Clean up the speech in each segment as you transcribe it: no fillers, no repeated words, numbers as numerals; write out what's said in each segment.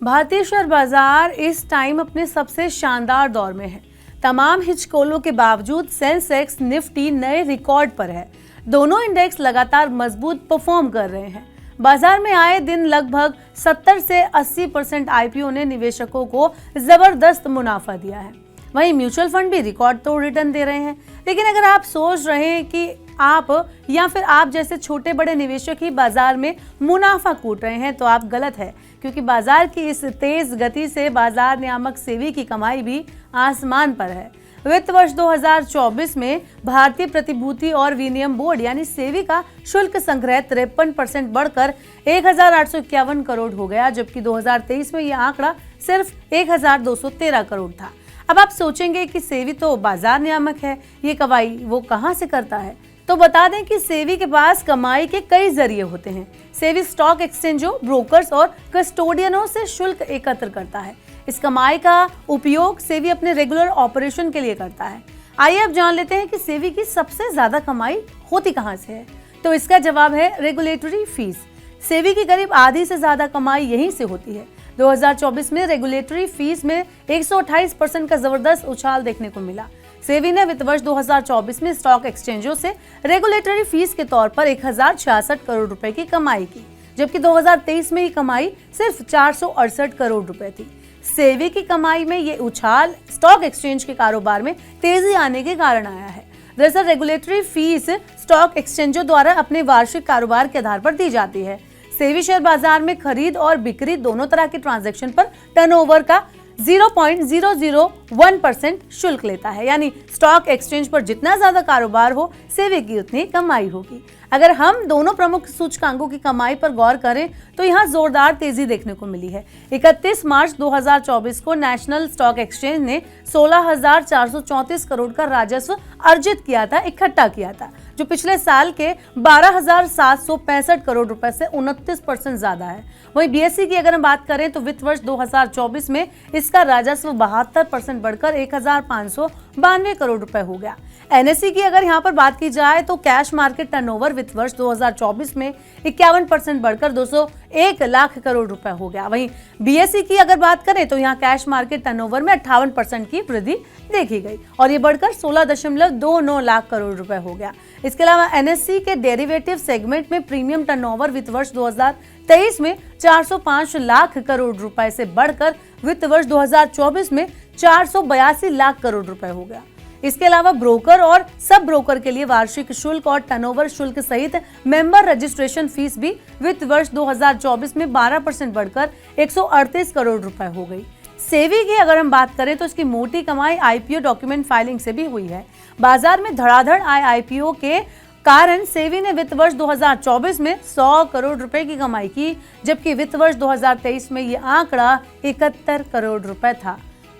भारतीय शेयर बाजार इस टाइम अपने सबसे शानदार दौर में है। तमाम हिचकोलों के बावजूद सेंसेक्स निफ्टी नए रिकॉर्ड पर है। दोनों इंडेक्स लगातार मजबूत परफॉर्म कर रहे हैं। बाजार में आए दिन लगभग 70 से 80% आईपीओ ने निवेशकों को जबरदस्त मुनाफा दिया है। वहीं म्यूचुअल फंड भी रिकॉर्ड तोड़ रिटर्न दे रहे हैं। लेकिन अगर आप सोच रहे हैं कि आप या फिर आप जैसे छोटे बड़े निवेशक ही बाजार में मुनाफा कूट रहे हैं, तो आप गलत है, क्योंकि बाजार की इस तेज गति से बाजार नियामक सेबी की कमाई भी आसमान पर है। वित्त वर्ष 2024 में भारतीय प्रतिभूति और विनिमय बोर्ड यानी सेबी का शुल्क संग्रह 53% बढ़कर 1851 करोड़ हो गया, जबकि 2023 में यह आंकड़ा सिर्फ 1213 करोड़ था। अब आप सोचेंगे कि सेबी तो बाजार नियामक है, ये कमाई वो कहां से करता है? तो बता दें कि सेबी के पास कमाई के कई जरिए होते हैं। सेबी स्टॉक एक्सचेंजों, ब्रोकर्स और कस्टोडियनों से शुल्क एकत्र करता है। इस कमाई का उपयोग सेबी अपने रेगुलर ऑपरेशन के लिए करता है। आइए अब जान लेते हैं कि सेबी की सबसे ज्यादा कमाई होती कहां से है। तो इसका जवाब है रेगुलेटरी फीस। सेबी की करीब आधी से ज्यादा कमाई यहीं से होती है। 2024 में रेगुलेटरी फीस में 128% का जबरदस्त उछाल देखने को मिला। सेबी ने वित्त वर्ष 2024 में स्टॉक एक्सचेंजों से रेगुलेटरी फीस के तौर पर 1066 करोड़ रुपए की कमाई की, जबकि 2023 में ये कमाई सिर्फ 468 करोड़ रुपए थी। सेबी की कमाई में ये उछाल स्टॉक एक्सचेंज के कारोबार में तेजी आने के कारण आया है। दरअसल रेगुलेटरी फीस स्टॉक एक्सचेंजों द्वारा अपने वार्षिक कारोबार के आधार पर दी जाती है। सेबी शेयर बाजार में खरीद और बिक्री दोनों तरह के ट्रांजैक्शन पर टर्नओवर का 0.001% शुल्क लेता है, यानी स्टॉक एक्सचेंज पर जितना ज्यादा कारोबार हो, सेबी की उतनी कमाई होगी। अगर हम दोनों प्रमुख सूचकांकों की कमाई पर गौर करें तो यहाँ जोरदार तेजी देखने को मिली है। 31 मार्च 2024 को नेशनल स्टॉक एक्सचेंज ने 16,434 करोड़ का राजस्व अर्जित किया था, इकट्ठा किया था, जो पिछले साल के 12,765 करोड़ रुपए से 29% ज्यादा है। वहीं बीएसई की अगर हम बात करें तो वित्त वर्ष 2024 में इसका राजस्व 72% बढ़कर 1,592 करोड़ रुपए हो गया। एनएसई की अगर यहाँ पर बात की जाए तो कैश मार्केट टर्नओवर वित्त वर्ष 2024 में 51% बढ़कर 201 लाख करोड़ रुपए हो गया। वहीं बीएसई की अगर बात करें तो यहाँ कैश मार्केट टर्नओवर में 58% की वृद्धि देखी गई और ये बढ़कर 16.29 लाख करोड़ रुपए हो गया। इसके अलावा एनएसई के डेरिवेटिव सेगमेंट में प्रीमियम टर्नओवर वित्त वर्ष 2023 में 405 लाख करोड़ रुपए से बढ़कर वित्त वर्ष 2024 में 482 लाख करोड़ रुपए हो गया। इसके अलावा ब्रोकर और सब ब्रोकर के लिए वार्षिक शुल्क और टर्नओवर शुल्क सहित मेंबर रजिस्ट्रेशन फीस भी वित्त वर्ष 2024 में 12% बढ़कर 138 करोड़ रुपए हो गई। सेबी की अगर हम बात करें तो इसकी मोटी कमाई आईपीओ डॉक्यूमेंट फाइलिंग से भी हुई है। बाजार में धड़ाधड़ आए आईपीओ के कारण सेबी ने वित्त वर्ष 2024 में 100 करोड़ रुपए की कमाई की, जबकि वित्त वर्ष 2023 में यह आंकड़ा 71 करोड़ रुपए था।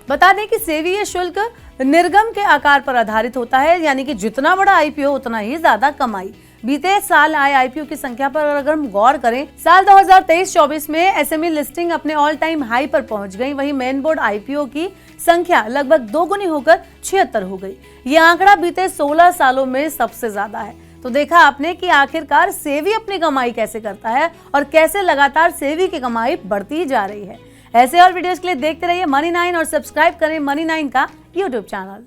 बता दें कि सेबी ये शुल्क निर्गम के आकार पर आधारित होता है, यानी कि जितना बड़ा आईपीओ उतना ही ज्यादा कमाई। बीते साल आए आईपीओ की संख्या पर अगर हम गौर करें, साल 2023-24 में एसएमई लिस्टिंग अपने ऑल टाइम हाई पर पहुंच गई। वहीं मेन बोर्ड आईपीओ की संख्या लगभग 2 गुनी होकर 76 हो गई। ये आंकड़ा बीते 16 सालों में सबसे ज्यादा है। तो देखा आपने कि आखिरकार सेबी अपनी कमाई कैसे करता है और कैसे लगातार सेबी की कमाई बढ़ती जा रही है। ऐसे और वीडियोस के लिए देखते रहिए मनी 9 और सब्सक्राइब करें मनी 9 का यूट्यूब चैनल।